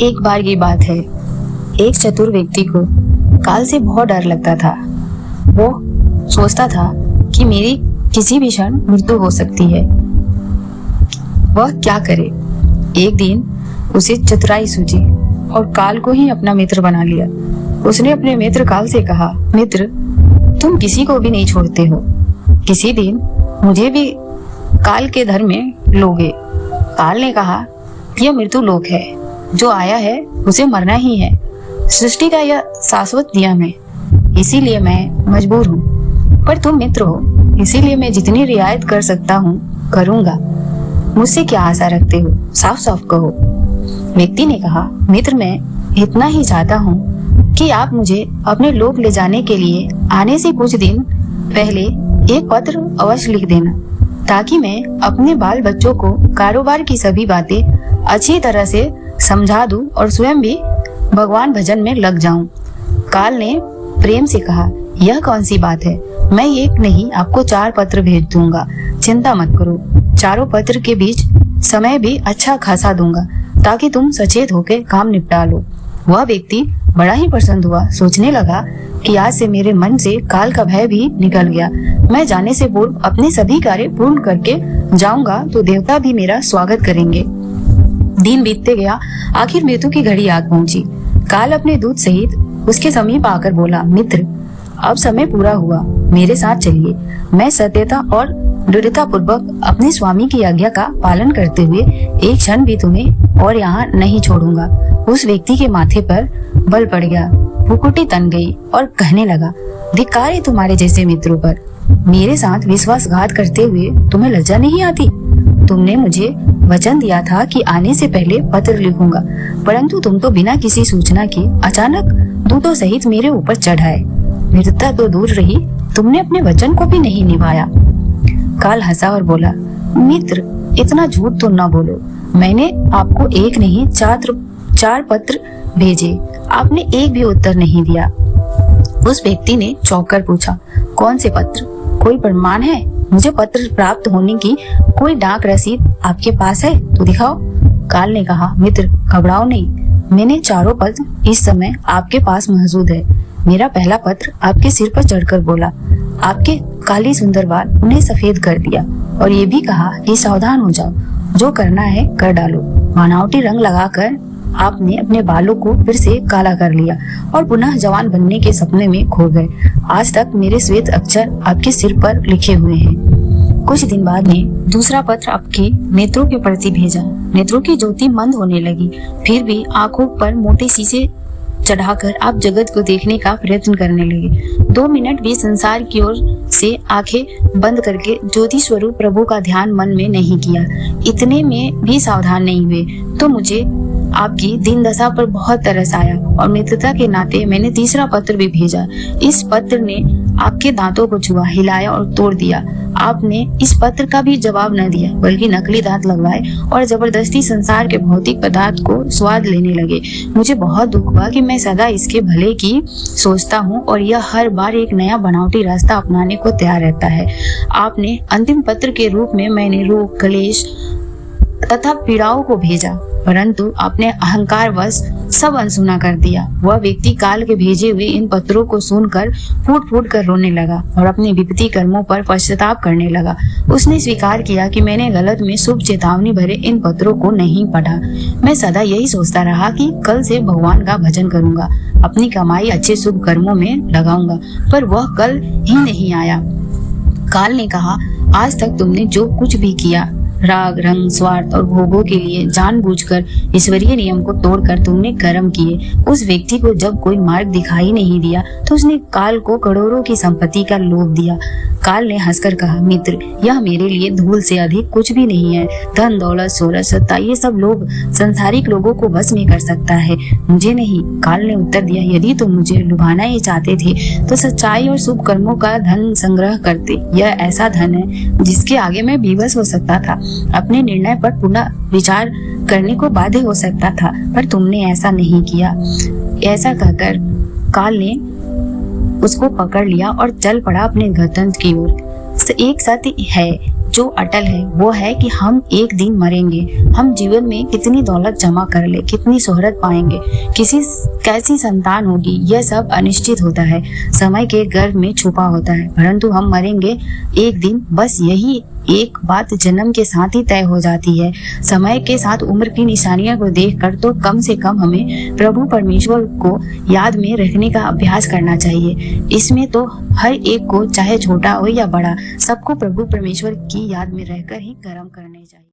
एक बार की बात है, एक चतुर व्यक्ति को काल से बहुत डर लगता था। वो सोचता था कि मेरी किसी भी क्षण मृत्यु हो सकती है। वह क्या करे? एक दिन उसे चतुराई सूझी और काल को ही अपना मित्र बना लिया। उसने अपने मित्र काल से कहा, मित्र, तुम किसी को भी नहीं छोड़ते हो, किसी दिन मुझे भी काल के धर में लोगे। काल ने कहा, यह मृत्यु लोक है, जो आया है उसे मरना ही है। सृष्टि का यह शाश्वत नियम है, इसीलिए मैं मजबूर हूँ। पर तुम मित्र हो, इसीलिए मैं जितनी रियायत कर सकता हूँ करूँगा। मुझसे क्या आशा रखते हो? साफ साफ कहो। व्यक्ति ने कहा, मित्र, मैं इतना ही चाहता हूँ कि आप मुझे अपने लोक ले जाने के लिए आने से कुछ दिन पहले एक पत्र अवश्य लिख देना, ताकि मैं अपने बाल बच्चों को कारोबार की सभी बातें अच्छी तरह से समझा दूं और स्वयं भी भगवान भजन में लग जाऊं। काल ने प्रेम से कहा, यह कौन सी बात है? मैं एक नहीं आपको 4 पत्र भेज दूंगा, चिंता मत करो। चारों पत्र के बीच समय भी अच्छा खासा दूंगा, ताकि तुम सचेत होकर काम निपटा लो। वह व्यक्ति बड़ा ही प्रसन्न हुआ, सोचने लगा कि आज से मेरे मन से काल का भय भी निकल गया। मैं जाने से पूर्व अपने सभी कार्य पूर्ण करके जाऊंगा तो देवता भी मेरा स्वागत करेंगे। दिन बीतते गया, आखिर मृत्यु की घड़ी आ पहुंची। काल अपने दूत सहित उसके समीप आकर बोला, मित्र, अब समय पूरा हुआ, मेरे साथ चलिए। मैं सत्यता और दृढ़ता पूर्वक अपने स्वामी की आज्ञा का पालन करते हुए एक क्षण भी तुम्हें और यहाँ नहीं छोड़ूंगा। उस व्यक्ति के माथे पर बल पड़ गया, भुकुटी तन गई और कहने लगा, धिक्कार है तुम्हारे जैसे मित्रों पर। मेरे साथ विश्वासघात करते हुए तुम्हें लज्जा नहीं आती? तुमने मुझे वचन दिया था कि आने से पहले पत्र लिखूंगा, परंतु तुम तो बिना किसी सूचना के अचानक दूतों सहित मेरे ऊपर चढ़ आए। वीरता तो दूर रही, तुमने अपने वचन को भी नहीं निभाया। काल हंसा और बोला, मित्र, इतना झूठ तो न बोलो। मैंने आपको एक नहीं 4 पत्र भेजे, आपने एक भी उत्तर नहीं दिया। उस व्यक्ति ने चौंक कर पूछा, कौन से पत्र? कोई प्रमाण है? मुझे पत्र प्राप्त होने की कोई डाक रसीद आपके पास है तो दिखाओ। काल ने कहा, मित्र, घबराओ नहीं, मैंने 4 पत्र इस समय आपके पास मौजूद है। मेरा पहला पत्र आपके सिर पर चढ़कर बोला, आपके काली सुंदर बाल उन्हें सफेद कर दिया और ये भी कहा कि सावधान हो जाओ, जो करना है कर डालो। बनावटी रंग लगाकर आपने अपने बालों को फिर से काला कर लिया और पुनः जवान बनने के सपने में खो गए। आज तक मेरे श्वेत अक्षर आपके सिर पर लिखे हुए हैं। कुछ दिन बाद में दूसरा पत्र आपके नेत्रों के प्रति भेजा। नेत्रों की ज्योति मंद होने लगी, फिर भी आंखों पर मोटे शीशे चढ़ाकर आप जगत को देखने का प्रयत्न करने लगे। 2 मिनट भी संसार की ओर से आंखें बंद करके ज्योति स्वरूप प्रभु का ध्यान मन में नहीं किया। इतने में भी सावधान नहीं हुए तो मुझे आपकी दीन दशा पर बहुत तरस आया और मित्रता के नाते मैंने तीसरा पत्र भी भेजा। इस पत्र ने आपके दांतों को छुआ, हिलाया और तोड़ दिया। आपने इस पत्र का भी जवाब न दिया, बल्कि नकली दांत लगवाए और जबरदस्ती संसार के भौतिक पदार्थ को स्वाद लेने लगे। मुझे बहुत दुख हुआ कि मैं सदा इसके भले की सोचता हूँ और यह हर बार एक नया बनावटी रास्ता अपनाने को तैयार रहता है। आपने अंतिम पत्र के रूप में मैंने रोग, क्लेश तथा पीड़ाओं को भेजा, परंतु आपने अहंकार वश सब अनसुना कर दिया। वह व्यक्ति काल के भेजे हुए इन पत्रों को सुनकर फूट फूट कर रोने लगा और अपने विपत्ति कर्मों पर पश्चाताप करने लगा। उसने स्वीकार किया कि मैंने गलत में शुभ चेतावनी भरे इन पत्रों को नहीं पढ़ा। मैं सदा यही सोचता रहा कि कल से भगवान का भजन करूंगा, अपनी कमाई अच्छे शुभ कर्मों में लगाऊंगा, पर वह कल ही नहीं आया। काल ने कहा, आज तक तुमने जो कुछ भी किया, राग, रंग, स्वार्थ और भोगों के लिए जानबूझकर ईश्वरीय नियम को तोड़कर तुमने कर्म किए। उस व्यक्ति को जब कोई मार्ग दिखाई नहीं दिया तो उसने काल को करोड़ों की संपत्ति का लोभ दिया। काल ने हंसकर कहा, मित्र, यह मेरे लिए धूल से अधिक कुछ भी नहीं है। धन, दौलत, शोहरत, सत्ता, ये सब लोग संसारिक लोगों को बस में कर सकता है, मुझे नहीं। काल ने उत्तर दिया, यदि तुम मुझे लुभाना ही चाहते थे तो सच्चाई और शुभ कर्मों का धन संग्रह करते। यह ऐसा धन है जिसके आगे मैं विवश हो सकता था, अपने निर्णय पर पुनः विचार करने को बाध्य हो सकता था, पर तुमने ऐसा नहीं किया। ऐसा कहकर काल ने उसको पकड़ लिया और चल पड़ा अपने गंतव्य की ओर। एक सत्य है जो अटल है वो है कि हम एक दिन मरेंगे। हम जीवन में कितनी दौलत जमा कर ले, कितनी शोहरत पाएंगे, कैसी संतान होगी, यह सब अनिश्चित होता है, समय के गर्भ में छुपा होता है। परंतु हम मरेंगे एक दिन, बस यही एक बात जन्म के साथ ही तय हो जाती है। समय के साथ उम्र की निशानियों को देखकर तो कम से कम हमें प्रभु परमेश्वर को याद में रखने का अभ्यास करना चाहिए। इसमें तो हर एक को, चाहे छोटा हो या बड़ा, सबको प्रभु परमेश्वर की याद में रहकर ही कर्म करने चाहिए।